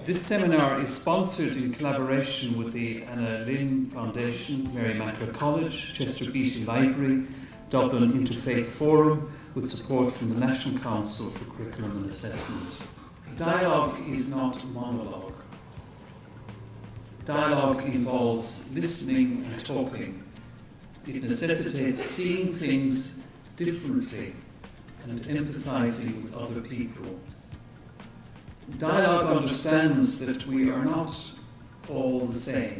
This seminar is sponsored in collaboration with the Anna Lynn Foundation, Mary Mackler College, Chester Beatty Library, Dublin Interfaith Forum, with support from the National Council for Curriculum and Assessment. Dialogue is not monologue. Dialogue involves listening and talking. It necessitates seeing things differently and empathizing with other people. Dialogue understands that we are not all the same,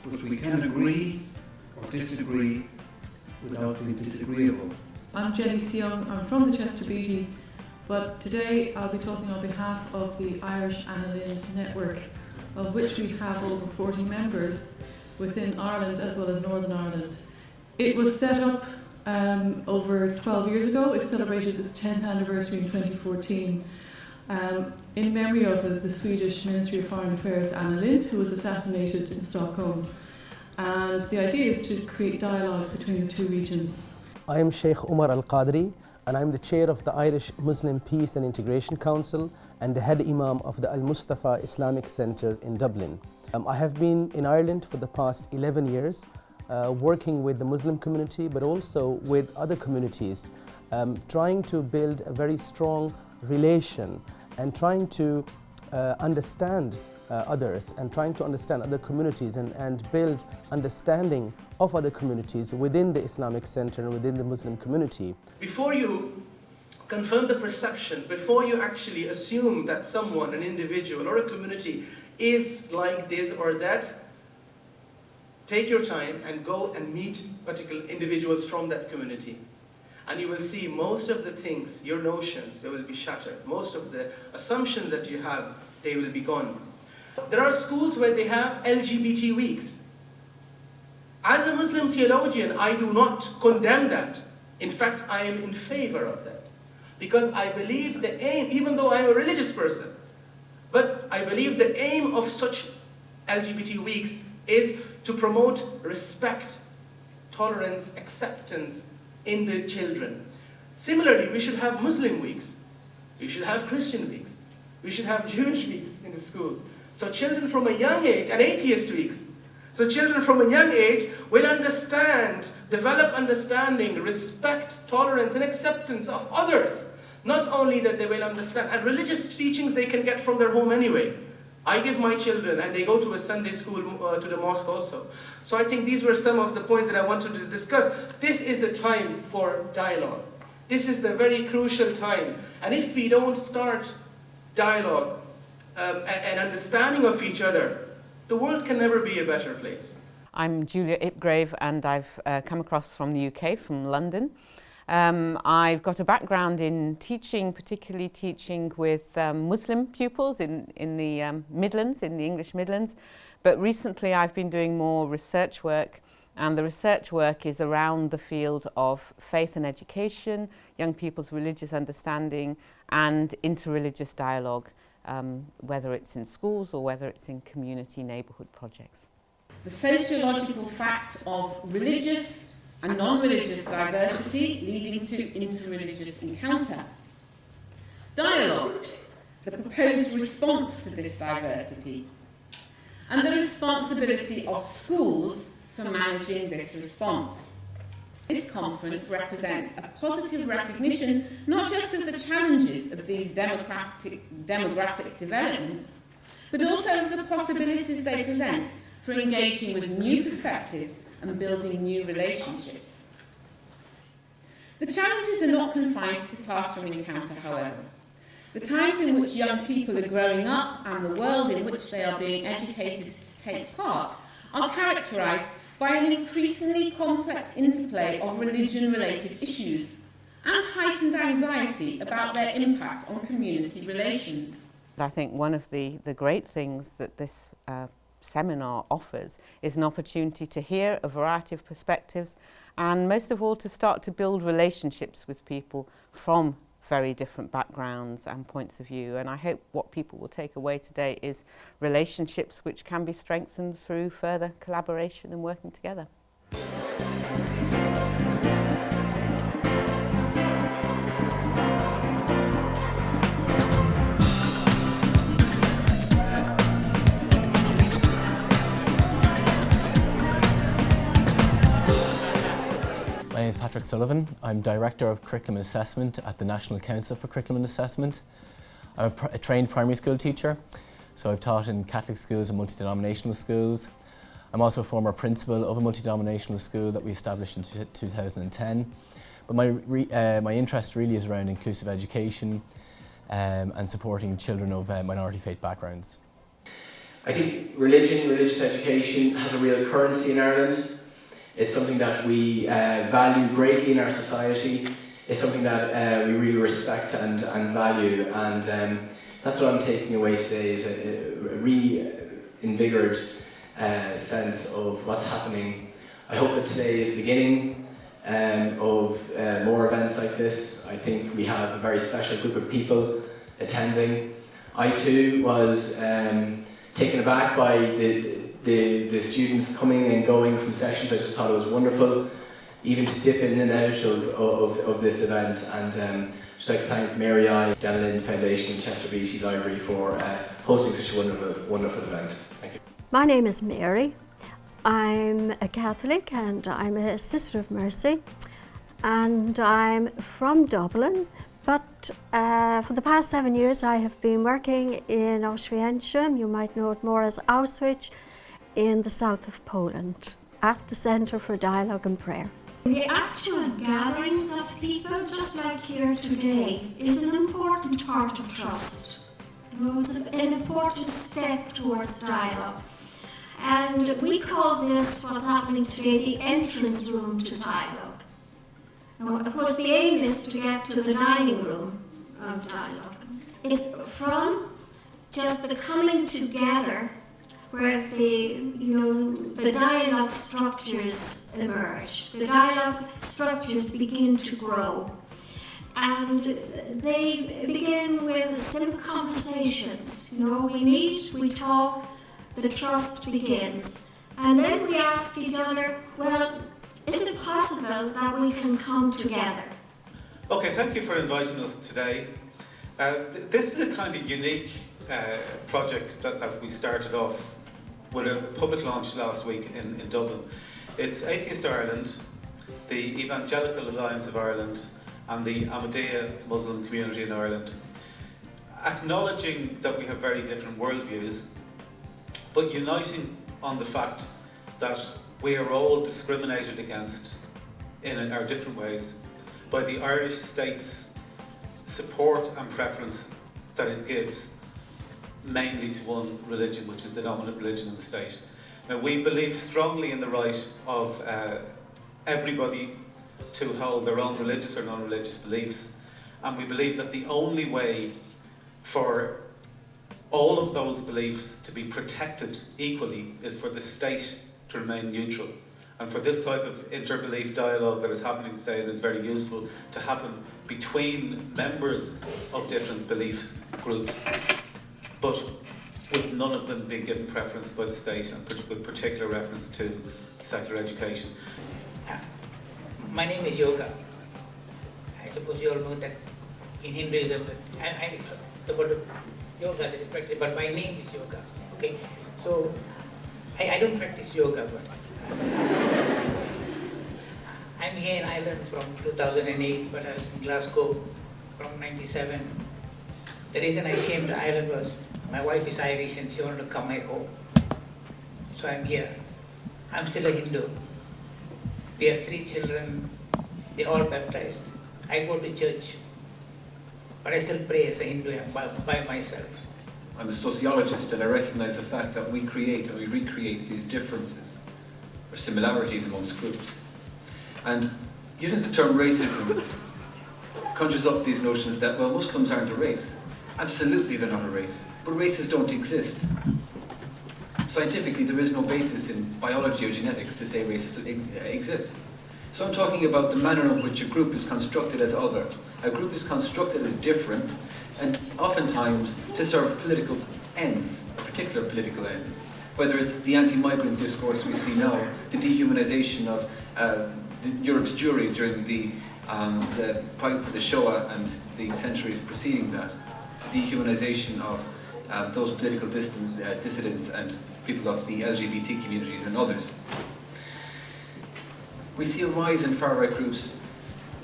but we can agree or disagree without being disagreeable. I'm Jenny Seung, I'm from the Chester Beatty, but today I'll be talking on behalf of the Irish Anna Lynn Network, of which we have over 40 members within Ireland as well as Northern Ireland. It was set up over 12 years ago. It celebrated its 10th anniversary in 2014. In memory of the Swedish Ministry of Foreign Affairs Anna Lindh, who was assassinated in Stockholm. And the idea is to create dialogue between the two regions. I am Sheikh Umar Al-Qadri, and I'm the chair of the Irish Muslim Peace and Integration Council and the head imam of the Al-Mustafa Islamic Centre in Dublin. I have been in Ireland for the past 11 years, working with the Muslim community but also with other communities, trying to build a very strong relation and trying to understand others and trying to understand other communities and build understanding of other communities within the Islamic Center and within the Muslim community. Before you confirm the perception, before you actually assume that someone, an individual or a community is like this or that, take your time and go and meet particular individuals from that community. And you will see most of the things, your notions, they will be shattered. Most of the assumptions that you have, they will be gone. There are schools where they have LGBT weeks. As a Muslim theologian, I do not condemn that. In fact, I am in favor of that. Because I believe the aim, even though I'm a religious person, but I believe the aim of such LGBT weeks is to promote respect, tolerance, acceptance in the children. Similarly, we should have Muslim weeks. We should have Christian weeks. We should have Jewish weeks in the schools. So children from a young age, and atheist weeks. So children from a young age will understand, develop understanding, respect, tolerance, and acceptance of others. Not only that they will understand, and religious teachings they can get from their home anyway. I give my children, and they go to a Sunday school, to the mosque also. So I think these were some of the points that I wanted to discuss. This is the time for dialogue. This is the very crucial time. And if we don't start dialogue and understanding of each other, the world can never be a better place. I'm Julia Ipgrave, and I've come across from the UK, from London. I've got a background in teaching, particularly teaching with Muslim pupils in the Midlands, in the English Midlands. But recently I've been doing more research work, and the research work is around the field of faith and education, young people's religious understanding and interreligious dialogue, whether it's in schools or whether it's in community neighbourhood projects. The sociological fact of religious and non-religious diversity leading to interreligious encounter. Dialogue, the proposed response to this diversity, and the responsibility of schools for managing this response. This conference represents a positive recognition not just of the challenges of these demographic developments, but also of the possibilities they present for engaging with new perspectives and building new relationships. The challenges are not confined to classroom encounter, however. The times in which young people are growing up and the world in which they are being educated to take part are characterised by an increasingly complex interplay of religion-related issues and heightened anxiety about their impact on community relations. I think one of the great things that this seminar offers is an opportunity to hear a variety of perspectives, and most of all to start to build relationships with people from very different backgrounds and points of view. And I hope what people will take away today is relationships which can be strengthened through further collaboration and working together. is Patrick Sullivan. I'm Director of Curriculum and Assessment at the National Council for Curriculum and Assessment. I'm a trained primary school teacher, so I've taught in Catholic schools and multi-denominational schools. I'm also a former principal of a multi-denominational school that we established in 2010. But my interest really is around inclusive education and supporting children of minority faith backgrounds. I think religious education has a real currency in Ireland. It's something that we value greatly in our society. It's something that we really respect and value, and that's what I'm taking away today, is a reinvigorated sense of what's happening. I hope that today is the beginning of more events like this. I think we have a very special group of people attending. I too was taken aback by the students coming and going from sessions. I just thought it was wonderful, even to dip in and out of this event. And just like to thank Mary I, Dan Lynn Foundation and Chester Beatty Library for hosting such a wonderful event. Thank you. My name is Mary. I'm a Catholic and I'm a Sister of Mercy, and I'm from Dublin. But for the past 7 years I have been working in Auschwitz, you might know it more as Auschwitz, in the south of Poland, at the Centre for Dialogue and Prayer. The actual gatherings of people, just like here today, is an important part of trust. It's an important step towards dialogue. And we call this, what's happening today, the entrance room to dialogue. Now, of course, the aim is to get to the dining room of dialogue. It's from just the coming together where the dialogue structures emerge. The dialogue structures begin to grow. And they begin with simple conversations. We meet, we talk, the trust begins. And then we ask each other, well, is it possible that we can come together? Okay, thank you for inviting us today. This is a kind of unique project that we started off with a public launch last week in Dublin. It's Atheist Ireland, the Evangelical Alliance of Ireland, and the Ahmadiyya Muslim community in Ireland, acknowledging that we have very different worldviews, but uniting on the fact that we are all discriminated against in our different ways by the Irish state's support and preference that it gives mainly to one religion, which is the dominant religion in the state. Now, we believe strongly in the right of everybody to hold their own religious or non-religious beliefs, and we believe that the only way for all of those beliefs to be protected equally is for the state to remain neutral, and for this type of inter-belief dialogue that is happening today and is very useful to happen between members of different belief groups, but with none of them being given preference by the state, and with particular reference to secular education. My name is Yoga. I suppose you all know that in Hinduism, I about yoga that is practiced, but my name is Yoga. Okay, so I don't practice yoga, but I'm here in Ireland from 2008, but I was in Glasgow from '97. The reason I came to Ireland was my wife is Irish and she wanted to come back home. So I'm here. I'm still a Hindu. We have 3 children, they're all baptized. I go to church, but I still pray as a Hindu by myself. I'm a sociologist, and I recognize the fact that we create and we recreate these differences or similarities amongst groups. And using the term racism conjures up these notions that, well, Muslims aren't a race. Absolutely they're not a race, but races don't exist. Scientifically, there is no basis in biology or genetics to say races exist. So I'm talking about the manner in which a group is constructed as other. A group is constructed as different, and oftentimes to serve political ends, particular political ends. Whether it's the anti-migrant discourse we see now, the dehumanization of Europe's Jewry during the fight for the Shoah and the centuries preceding that, the dehumanization of those political dissidents and people of the LGBT communities and others. We see a rise in far-right groups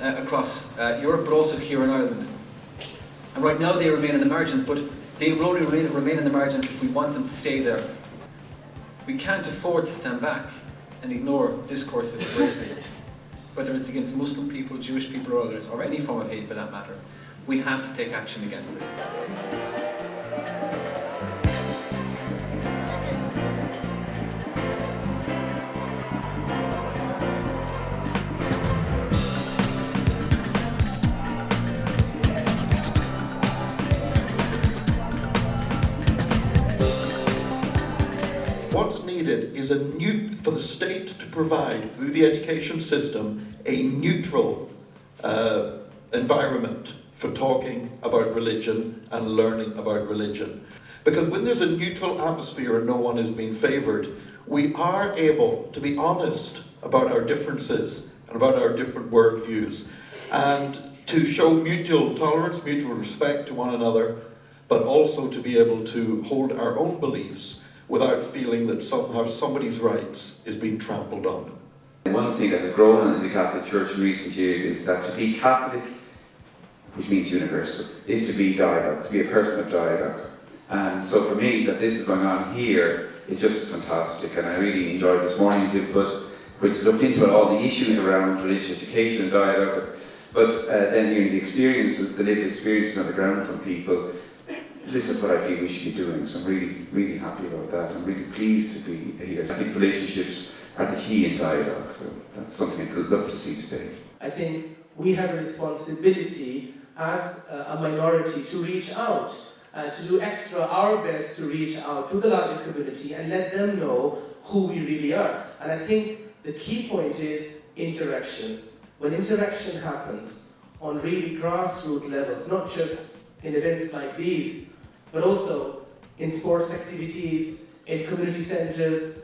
across Europe, but also here in Ireland. And right now they remain in the margins, but they will only remain in the margins if we want them to stay there. We can't afford to stand back and ignore discourses of racism, whether it's against Muslim people, Jewish people or others, or any form of hate for that matter. We have to take action against it. What's needed is for the state to provide, through the education system, a neutral environment for talking about religion and learning about religion. Because when there's a neutral atmosphere and no one is being favoured, we are able to be honest about our differences and about our different worldviews, and to show mutual tolerance, mutual respect to one another, but also to be able to hold our own beliefs without feeling that somehow somebody's rights is being trampled on. One thing that has grown in the Catholic Church in recent years is that to be Catholic, which means universal, is to be dialogue, to be a person of dialogue. And so for me, that this is going on here is just fantastic, and I really enjoyed this morning's input, which looked into all the issues around religious education and dialogue, but then hearing the experiences, the lived experiences on the ground from people. This is what I feel we should be doing, so I'm really, really happy about that. I'm really pleased to be here. I think relationships are the key in dialogue, so that's something I could love to see today. I think we have a responsibility as a minority to reach out, to do our best to reach out to the larger community and let them know who we really are. And I think the key point is interaction. When interaction happens on really grassroots levels, not just in events like these, but also in sports activities, in community centres,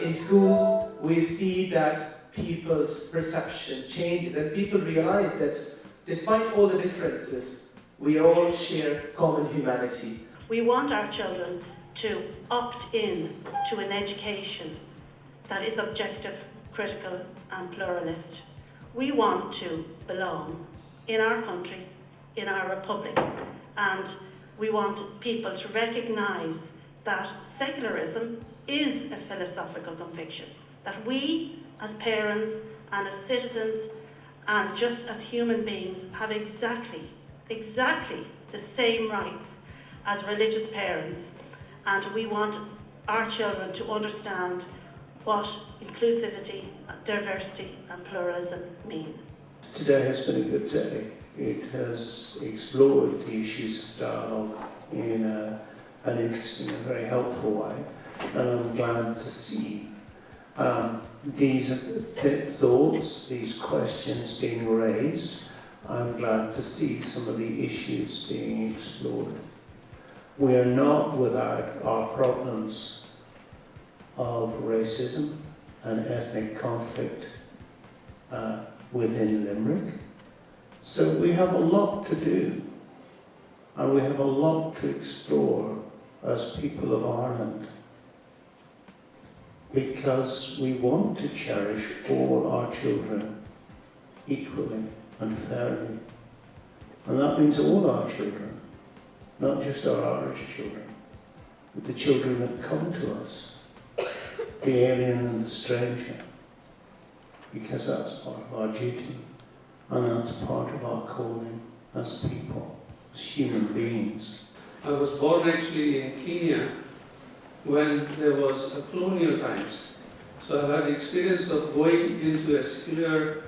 in schools, we see that people's perception changes and people realize that despite all the differences, we all share common humanity. We want our children to opt in to an education that is objective, critical and pluralist. We want to belong in our country, in our republic, and we want people to recognise that secularism is a philosophical conviction, that we as parents and as citizens and just as human beings have exactly the same rights as religious parents, and we want our children to understand what inclusivity, diversity and pluralism mean. Today has been a good day. It has explored the issues of dialogue in an interesting and very helpful way, and I'm glad to see these thoughts, these questions being raised. I'm glad to see some of the issues being explored. We are not without our problems of racism and ethnic conflict within Limerick. So we have a lot to do, and we have a lot to explore as people of Ireland, because we want to cherish all our children equally and fairly. And that means all our children, not just our Irish children, but the children that come to us, the alien and the stranger, because that's part of our duty. And that's part of our calling as people, as human beings. I was born actually in Kenya when there was a colonial times. So I had the experience of going into a secular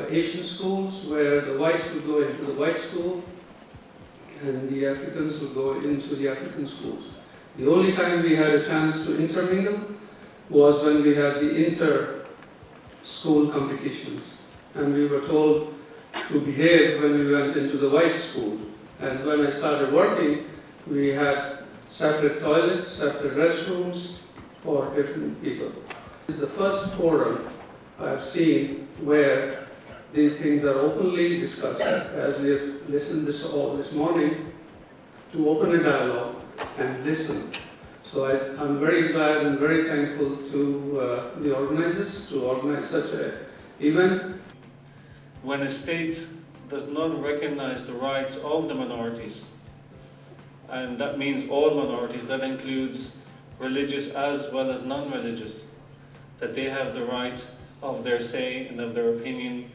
Asian schools where the whites would go into the white school and the Africans would go into the African schools. The only time we had a chance to intermingle was when we had the inter-school competitions. And we were told to behave when we went into the white school. And when I started working, we had separate toilets, separate restrooms for different people. This is the first forum I've seen where these things are openly discussed, as we have listened this morning, to open a dialogue and listen. So I'm very glad and very thankful to the organizers to organize such a Even when a state does not recognize the rights of the minorities, and that means all minorities, that includes religious as well as non-religious, that they have the right of their say and of their opinion,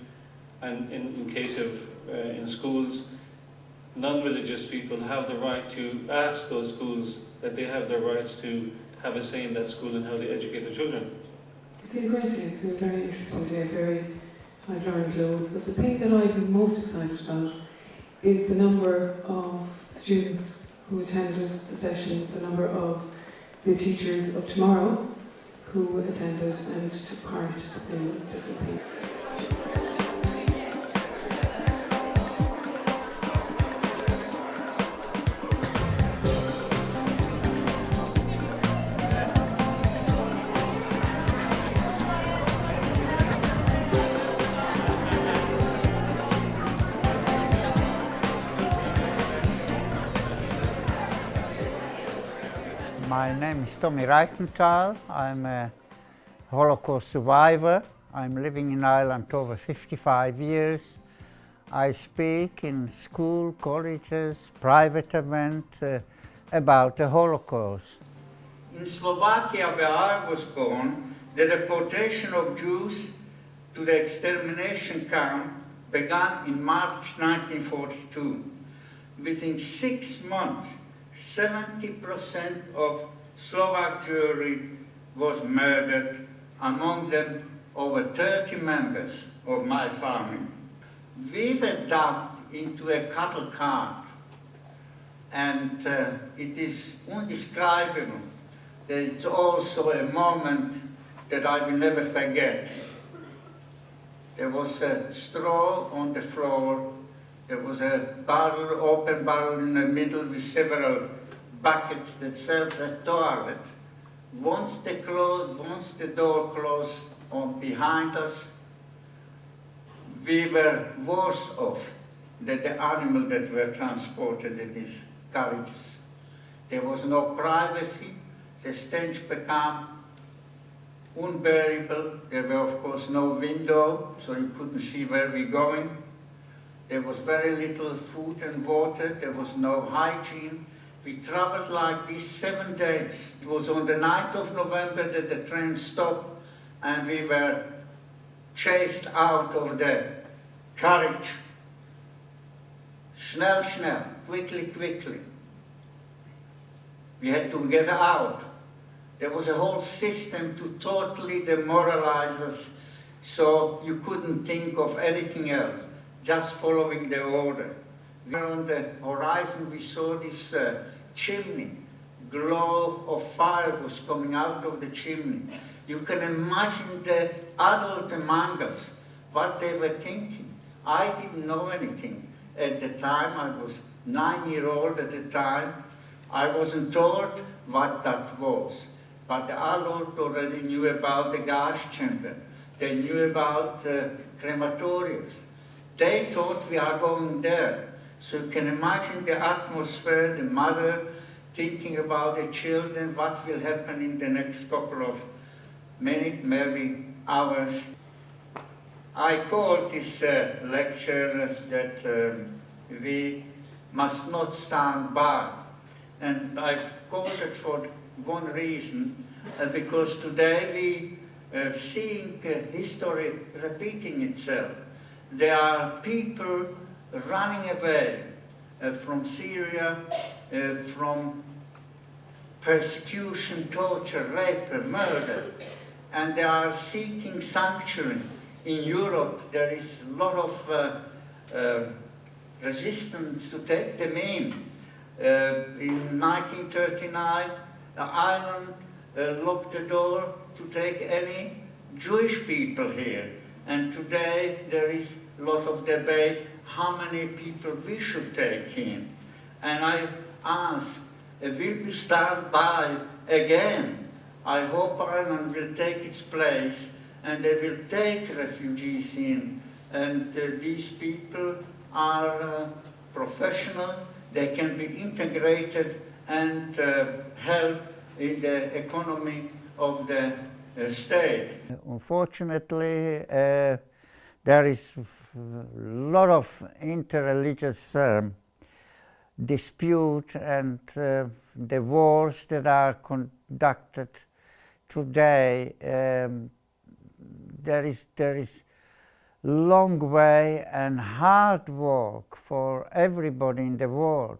and in case of in schools, non-religious people have the right to ask those schools that they have the rights to have a say in that school and how they educate their children. It's been great day. It's been a very interesting day, very high learning loads. But the thing that I've been most excited about is the number of students who attended the sessions, the number of the teachers of tomorrow who attended and took part in different things. My name is Tommy Reichenthal. I'm a Holocaust survivor. I'm living in Ireland over 55 years. I speak in school, colleges, private events about the Holocaust. In Slovakia, where I was born, the deportation of Jews to the extermination camp began in March 1942. Within 6 months, 70% of Slovak Jewry was murdered, among them over 30 members of my family. We were dumped into a cattle cart, and it is indescribable. It's also a moment that I will never forget. There was a straw on the floor. There was a barrel, open barrel in the middle with several buckets that served as toilet. Once the door closed on behind us, we were worse off than the animal that were transported in these carriages. There was no privacy. The stench became unbearable. There were, of course, no window, so you couldn't see where we're going. There was very little food and water. There was no hygiene. We traveled like this 7 days. It was on the 9th of November that the train stopped, and we were chased out of the carriage. Schnell, schnell, quickly, quickly. We had to get out. There was a whole system to totally demoralize us, so you couldn't think of anything else, just following the order. On the horizon we saw this chimney. Glow of fire was coming out of the chimney. You can imagine the adult among us, what they were thinking. I didn't know anything at the time. I was 9-year-old at the time. I wasn't told what that was. But the adult already knew about the gas chamber. They knew about crematoriums. They thought we are going there. So you can imagine the atmosphere, the mother thinking about the children, what will happen in the next couple of minutes, maybe hours. I called this lecture that we must not stand by. And I called it for one reason, because today we are seeing history repeating itself. There are people running away from Syria, from persecution, torture, rape, murder, and they are seeking sanctuary. In Europe, there is a lot of resistance to take them in. In 1939, Ireland locked the door to take any Jewish people here. And today there is a lot of debate how many people we should take in. And I ask, will we stand by again? I hope Ireland will take its place and they will take refugees in. And these people are professional, they can be integrated and help in the economy of the state. Unfortunately, there is a lot of interreligious dispute, and the wars that are conducted today, there is long way and hard work for everybody in the world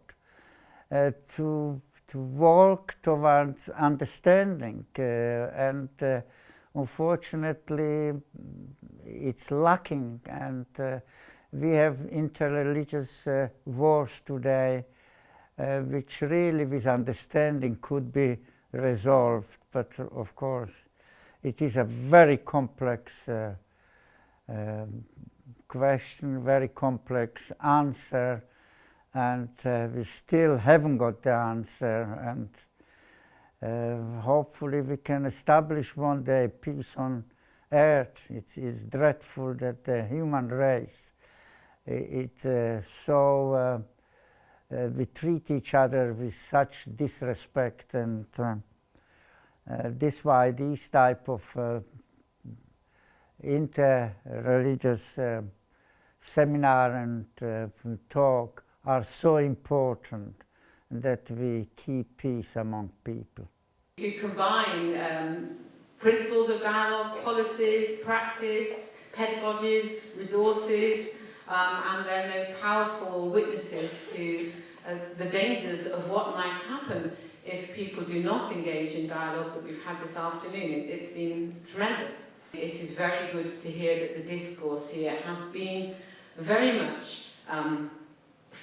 to work towards understanding, and unfortunately it's lacking, and we have interreligious wars today which really with understanding could be resolved, but of course it is a very complex question, very complex answer, and we still haven't got the answer, and hopefully we can establish one day peace on earth. It is dreadful that the human race, we treat each other with such disrespect, and this why these type of interreligious seminar and talk are so important, that we keep peace among people. To combine principles of dialogue, policies, practice, pedagogies, resources, and then those powerful witnesses to the dangers of what might happen if people do not engage in dialogue that we've had this afternoon. It's been tremendous. It is very good to hear that the discourse here has been very much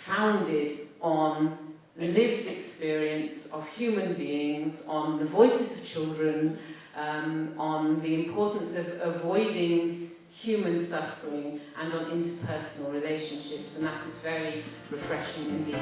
founded on lived experience of human beings, on the voices of children, on the importance of avoiding human suffering, and on interpersonal relationships, and that is very refreshing indeed.